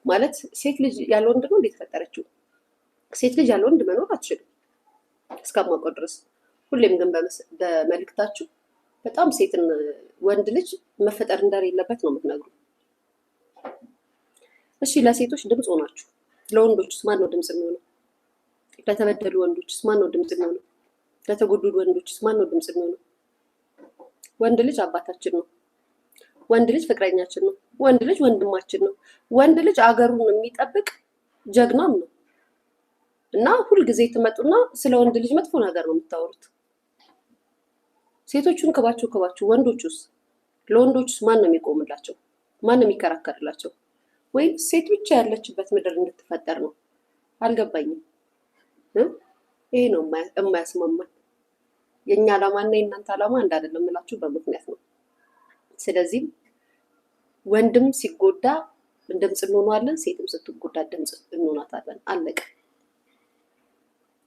ማለት ሴት ልጅ ያለ ወንድ ነው እንዴት ፈጠረችው? ሴት ልጅ ያለ ወንድ መኖር አትችልም እስከማውቀው ድረስ። ሁሌም ግን በመልእክታችሁ በጣም ሴትን ወንድ ልጅ መፈጠር እንደሌለበት ነው የምትነግሩ። እሺ ለሴቶች ድምፅ ሆናችሁ ለወንዶችስ ማን ነው ድምፅ የሚሆነው? ለተበደሉ ወንዶችስ ማን ነው ድምፅ የሚሆነው? ለተጎዱ ወንዶችስ ማን ነው ድምፅ የሚሆነው? ወንድ ልጅ አባታችን ነው። ወንድ ልጅ ፍቅረኛችን ነው። ወንድ ልጅ ወንድማችን ነው። ወንድ ልጅ አገሩን የሚጠብቅ ጀግናም ነው። እና ሁልጊዜ ትመጡና ስለ ወንድ ልጅ መጥፎ ነገር ነው የምታወሩት። ሴቶቹን ክባችሁ፣ ወንዶቹስ? ለወንዶቹስ ማን ነው የሚቆምላቸው? ማን ነው የሚከራከርላቸው? ወይም ሴት ብቻ ያለችበት ምድር እንድትፈጠር ነው? አልገባኝም። ይሄ ነው የማያስማማን። የእኛ ዓላማና የእናንተ ዓላማ አንድ አይደለም የምላችሁ በምክንያት ነው። ስለዚህ ወንድም ሲጎዳ ድምፅ እንሆናለን፣ ሴትም ስትጎዳ ድምፅ እንሆናታለን። አለቀ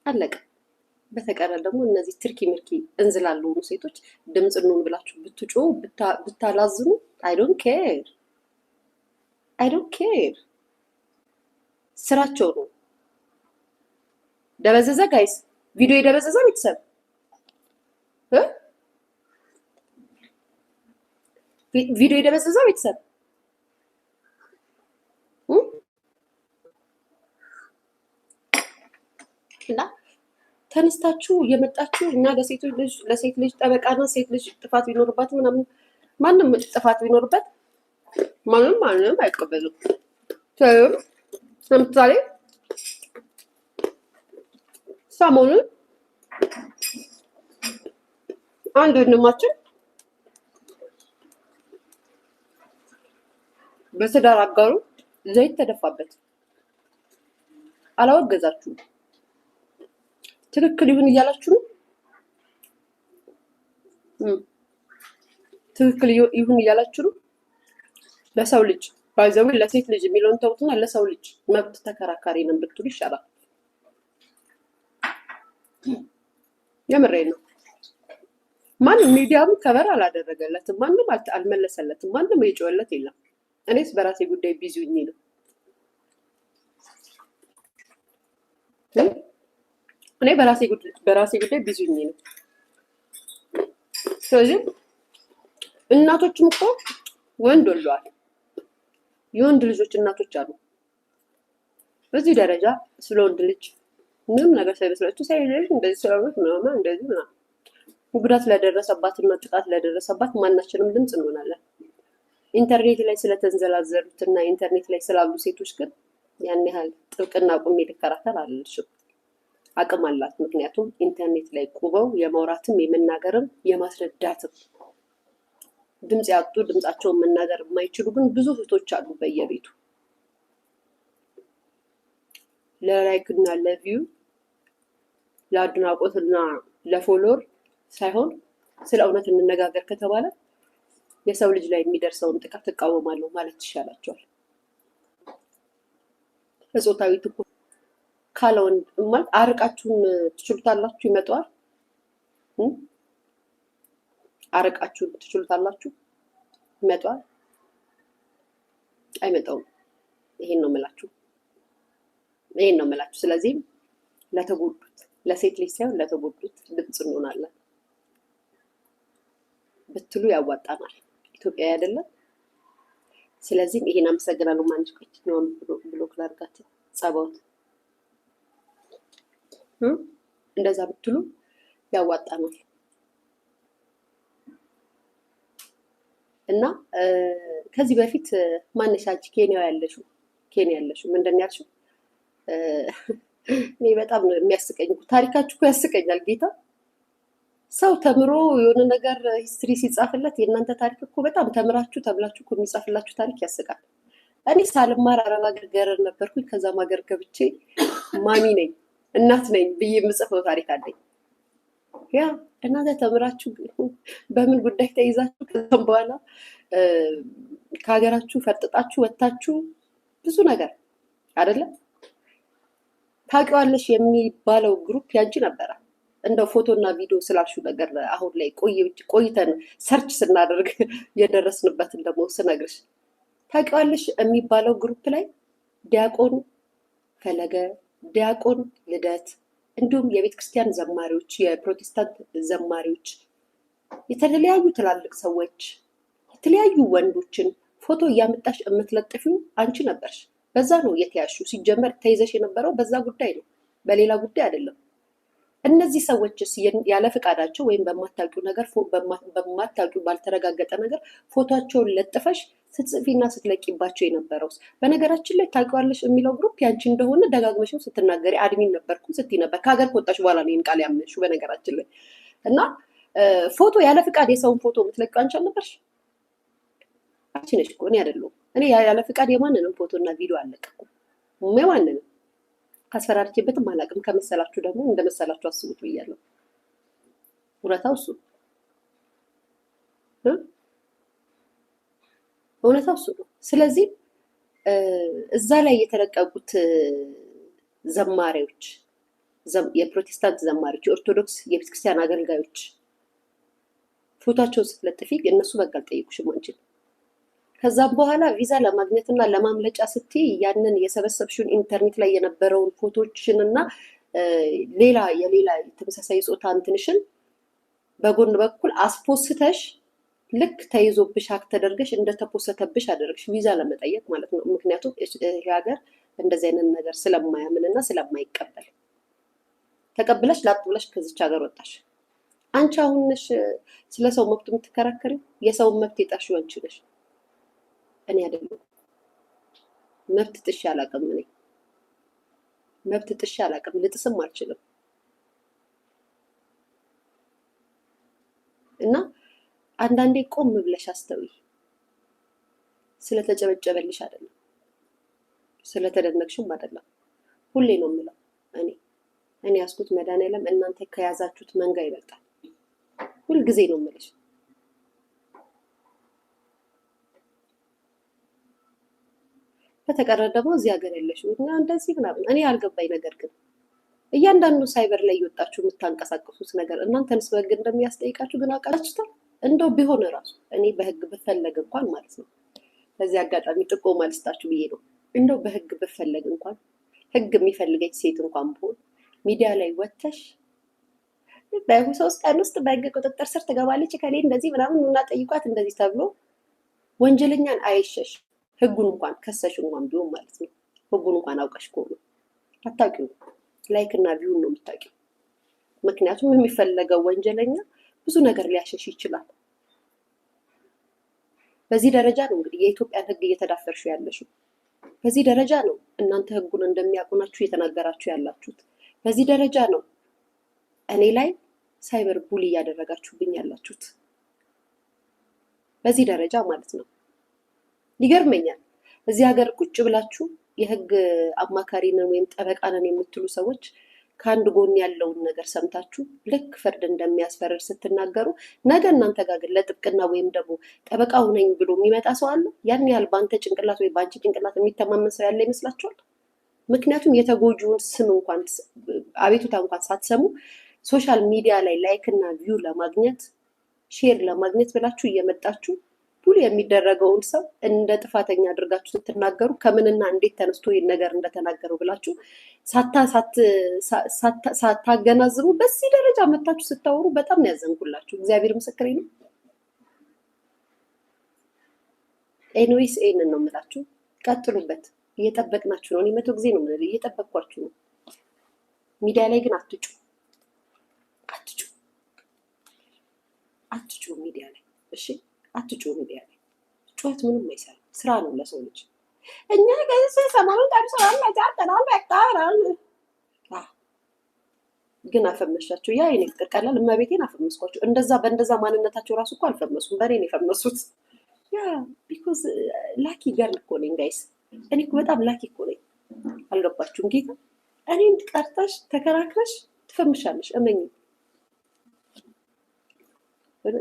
አለቀ። በተቀረ ደግሞ እነዚህ ትርኪ ምርኪ እንዝላሉ ሴቶች ድምፅ እንሆን ብላችሁ ብትጮሁ ብታላዝኑ አይ ዶንት ኬር ስራቸው ነው። ደበዘዘ ጋይስ፣ ቪዲዮ የደበዘዘ ቤተሰብ ቪዲዮ የደበዘዘ ቤተሰብ እና ተነስታችሁ የመጣችሁ እኛ ለሴት ልጅ ጠበቃና ሴት ልጅ ጥፋት ቢኖርባት ምናምን ማንም ጥፋት ቢኖርበት ማንም አይቀበሉም። ለምሳሌ ሰሞኑን አንድ ወንድማችን በትዳር አጋሩ ዘይት ተደፋበት። አላወገዛችሁም። ትክክል ይሁን እያላችሁ ነው። ትክክል ይሁን እያላችሁ ነው። ለሰው ልጅ ባይዘው ለሴት ልጅ የሚለውን ተውትና ለሰው ልጅ መብት ተከራካሪ ነን ብትሉ ይሻላል። የምሬን ነው። ማንም ሚዲያም ከበር አላደረገለትም፣ ማንም አልመለሰለትም፣ ማንም የጮኸለት የለም። እኔስ በራሴ ጉዳይ ቢዚ ሆኜ ነው። እኔ በራሴ ጉዳይ ቢዚ ሆኜ ነው። ስለዚህ እናቶችም እኮ ወንድ ወልደዋል። የወንድ ልጆች እናቶች አሉ። በዚህ ደረጃ ስለ ወንድ ልጅ ምንም ነገር ሳይመስላችሁ ሳይልጅ እንደዚህ ስለሆነች ምናምን እንደዚህ ምናምን ጉዳት ለደረሰባትና ጥቃት ለደረሰባት ማናችንም ድምፅ እንሆናለን። ኢንተርኔት ላይ ስለተንዘላዘሉትና ኢንተርኔት ላይ ስላሉ ሴቶች ግን ያን ያህል ጥብቅና ቁሜ ልከራከር አልልሽም። አቅም አላት። ምክንያቱም ኢንተርኔት ላይ ቁበው የማውራትም የመናገርም የማስረዳትም ድምፅ ያጡ ድምፃቸውን መናገር የማይችሉ ግን ብዙ እህቶች አሉ በየቤቱ። ለላይክ እና ለቪው ለአድናቆትና ለፎሎወር ሳይሆን ስለ እውነት እንነጋገር ከተባለ የሰው ልጅ ላይ የሚደርሰውን ጥቃት እቃወማለሁ ማለት ይሻላቸዋል። በጾታዊ ትኩረት ካለውን ማለት አርቃችሁን ትችሉታላችሁ። ይመጣዋል። አርቃችሁን ትችሉታላችሁ። ይመጣዋል። አይመጣውም። ይሄን ነው የምላችሁ። ስለዚህ ለተጎዱት ለሴት ልጅ ሳይሆን ለተጎዱት ድምፅ እንሆናለን ብትሉ ያዋጣናል። ኢትዮጵያ አይደለም። ስለዚህ ይሄን አመሰግናለሁ። ማንሽ ቆይት ነው ብሎክ ላርጋት ጸባውት እንደዛ ብትሉ ያዋጣናል። እና ከዚህ በፊት ማነሻች ኬንያ ያለሽው ምንድን ነው ያልሽው? እኔ በጣም የሚያስቀኝ ታሪካችሁ እኮ ያስቀኛል። ጌታ ሰው ተምሮ የሆነ ነገር ሂስትሪ ሲጻፍለት የእናንተ ታሪክ እኮ በጣም ተምራችሁ ተብላችሁ እኮ የሚጻፍላችሁ ታሪክ ያስቃል። እኔ ሳልማር አረብ ሀገር ገረድ ነበርኩኝ። ከዛም ሀገር ገብቼ ማሚ ነኝ እናት ነኝ ብዬ የምጽፈው ታሪክ አለኝ። ያ እናንተ ተምራችሁ በምን ጉዳይ ተይዛችሁ ከዛም በኋላ ከሀገራችሁ ፈርጥጣችሁ ወጥታችሁ ብዙ ነገር አይደለም ታውቂዋለሽ የሚባለው ግሩፕ ያንቺ ነበረ። እንደው ፎቶና ቪዲዮ ስላልሹ ነገር አሁን ላይ ቆይተን ሰርች ስናደርግ የደረስንበትን ደግሞ ስነግርሽ ታውቂዋለሽ የሚባለው ግሩፕ ላይ ዲያቆን ፈለገ፣ ዲያቆን ልደት እንዲሁም የቤተ ክርስቲያን ዘማሪዎች፣ የፕሮቴስታንት ዘማሪዎች፣ የተለያዩ ትላልቅ ሰዎች፣ የተለያዩ ወንዶችን ፎቶ እያመጣሽ የምትለጥፊው አንቺ ነበርሽ። በዛ ነው የተያሹ። ሲጀመር ተይዘሽ የነበረው በዛ ጉዳይ ነው፣ በሌላ ጉዳይ አይደለም። እነዚህ ሰዎችስ ያለ ፈቃዳቸው ወይም በማታውቂው ነገር በማታውቂው ባልተረጋገጠ ነገር ፎቶቸውን ለጥፈሽ ስትጽፊና ስትለቂባቸው የነበረውስ? በነገራችን ላይ ታውቂዋለሽ የሚለው ግሩፕ ያንቺ እንደሆነ ደጋግመሽም ስትናገሪ አድሚን ነበርኩ ስትይ ነበር። ከሀገር ከወጣሽ በኋላ ነው ይህን ቃል ያመንሽው በነገራችን ላይ። እና ፎቶ ያለ ፈቃድ የሰውን ፎቶ የምትለቂው አንቺ አልነበርሽ? አንቺ ነሽ እኮ እኔ አይደለሁም። እኔ ያለ ፈቃድ የማንንም ፎቶ እና ቪዲዮ አልለቀኩም። የማንንም ካስፈራርቼበትም አላውቅም። ከመሰላችሁ ደግሞ እንደመሰላችሁ አስቡት ብያለሁ። እውነታው እሱ ነው። ስለዚህ እዛ ላይ የተለቀቁት ዘማሪዎች፣ የፕሮቴስታንት ዘማሪዎች፣ የኦርቶዶክስ የቤተክርስቲያን አገልጋዮች ፎቶቸውን ስትለጥፊ እነሱ በቃ አልጠየቁሽም አንቺን። ከዛም በኋላ ቪዛ ለማግኘትና ለማምለጫ ስትይ ያንን የሰበሰብሽውን ኢንተርኔት ላይ የነበረውን ፎቶችን እና የሌላ ተመሳሳይ ጾታ እንትንሽን በጎን በኩል አስፖስተሽ ልክ ተይዞብሽ ሀክ ተደርገሽ እንደተፖሰተብሽ አደረግሽ፣ ቪዛ ለመጠየቅ ማለት ነው። ምክንያቱም ይህ ሀገር እንደዚህ አይነት ነገር ስለማያምን እና ስለማይቀበል ተቀብለሽ ላጥ ብለሽ ከዚች ሀገር ወጣሽ። አንቺ አሁን ነሽ ስለ ሰው መብት የምትከራከሪው። የሰውን መብት የጣልሽው አንቺ ነሽ፣ እኔ አይደለም። መብት ጥሼ አላውቅም። እኔ መብት ጥሼ አላውቅም፣ ልጥስም አልችልም። እና አንዳንዴ ቆም ብለሽ አስተውይ። ስለተጨበጨበልሽ አይደለም፣ ስለተደነቅሽም አይደለም። ሁሌ ነው የምለው እኔ ያስኩት መድኃኒዓለም እናንተ ከያዛችሁት መንጋ ይበልጣል። ሁልጊዜ ነው የምልሽ። በተቀረ ደግሞ እዚህ ሀገር ያለሽው እንደዚህ ምናምን እኔ ያልገባኝ ነገር ግን እያንዳንዱ ሳይበር ላይ እየወጣችሁ የምታንቀሳቀሱት ነገር እናንተንስ በህግ እንደሚያስጠይቃችሁ ግን አውቃችሁታል? እንደው ቢሆን እራሱ እኔ በህግ ብፈለግ እንኳን ማለት ነው፣ በዚህ አጋጣሚ ጥቆማ ልስጣችሁ ብዬ ነው። እንደው በህግ ብፈለግ እንኳን ህግ የሚፈልገች ሴት እንኳን ብሆን ሚዲያ ላይ ወጥተሽ በ3 ቀን ውስጥ በህግ ቁጥጥር ስር ትገባለች ከሌ እንደዚህ ምናምን እና ጠይቋት እንደዚህ ተብሎ ወንጀለኛን አይሸሽ። ህጉን እንኳን ከሰሽ እንኳን ቢሆን ማለት ነው፣ ህጉን እንኳን አውቀሽ ከሆነ አታውቂውም። ላይክ እና ቪውን ነው የምታውቂው። ምክንያቱም የሚፈለገው ወንጀለኛ ብዙ ነገር ሊያሸሽ ይችላል። በዚህ ደረጃ ነው እንግዲህ የኢትዮጵያን ህግ እየተዳፈርሽ ያለሽው። በዚህ ደረጃ ነው እናንተ ህጉን እንደሚያውቁናችሁ እየተናገራችሁ ያላችሁት። በዚህ ደረጃ ነው እኔ ላይ ሳይበር ቡሊ እያደረጋችሁብኝ ያላችሁት። በዚህ ደረጃ ማለት ነው። ይገርመኛል። እዚህ ሀገር ቁጭ ብላችሁ የህግ አማካሪንን ወይም ጠበቃንን የምትሉ ሰዎች ከአንድ ጎን ያለውን ነገር ሰምታችሁ ልክ ፍርድ እንደሚያስፈርድ ስትናገሩ፣ ነገ እናንተ ጋር ግን ለጥብቅና ወይም ደግሞ ጠበቃው ነኝ ብሎ የሚመጣ ሰው አለ? ያን ያህል በአንተ ጭንቅላት ወይ በአንቺ ጭንቅላት የሚተማመን ሰው ያለ ይመስላችኋል? ምክንያቱም የተጎጂውን ስም እንኳን አቤቱታ እንኳን ሳትሰሙ ሶሻል ሚዲያ ላይ ላይክ እና ቪው ለማግኘት ሼር ለማግኘት ብላችሁ እየመጣችሁ ቡሊ የሚደረገውን ሰው እንደ ጥፋተኛ አድርጋችሁ ስትናገሩ ከምንና እንዴት ተነስቶ ይህን ነገር እንደተናገረው ብላችሁ ሳታገናዝቡ በዚህ ደረጃ መታችሁ ስታወሩ በጣም ነው ያዘንኩላችሁ። እግዚአብሔር ምስክሬ ነው። ኤኒዌይስ ይሄንን ነው የምላችሁ። ቀጥሉበት። እየጠበቅናችሁ ነው። እኔ 100 ጊዜ ነው የምልህ፣ እየጠበቅኳችሁ ነው። ሚዲያ ላይ ግን አትጩ ሚዲያ ላይ እሺ፣ አትጩ ሚዲያ ላይ። ጩኸት ምንም አይሰራም። ስራ ነው ለሰው ልጅ። እኛ ከዚህ ሰሞኑን ጠብሰዋል ማጫተናል ያቃራል ግን አፈመሻቸው። ያ የኔ ፍቅር ቀላል እመቤቴን አፈመስኳቸው። በእንደዛ ማንነታቸው ራሱ እኮ አልፈመሱም፣ በእኔ ነው የፈመሱት። ያ ቢኮዝ ላኪ ገርል እኮ ነኝ ጋይስ። እኔ እኮ በጣም ላኪ እኮ ነኝ። አልገባችሁም? ጌታ እኔን ቀርተሽ ተከራክረሽ ትፈምሻለሽ። እመኝ።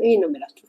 ይሄ ነው የምላችሁ።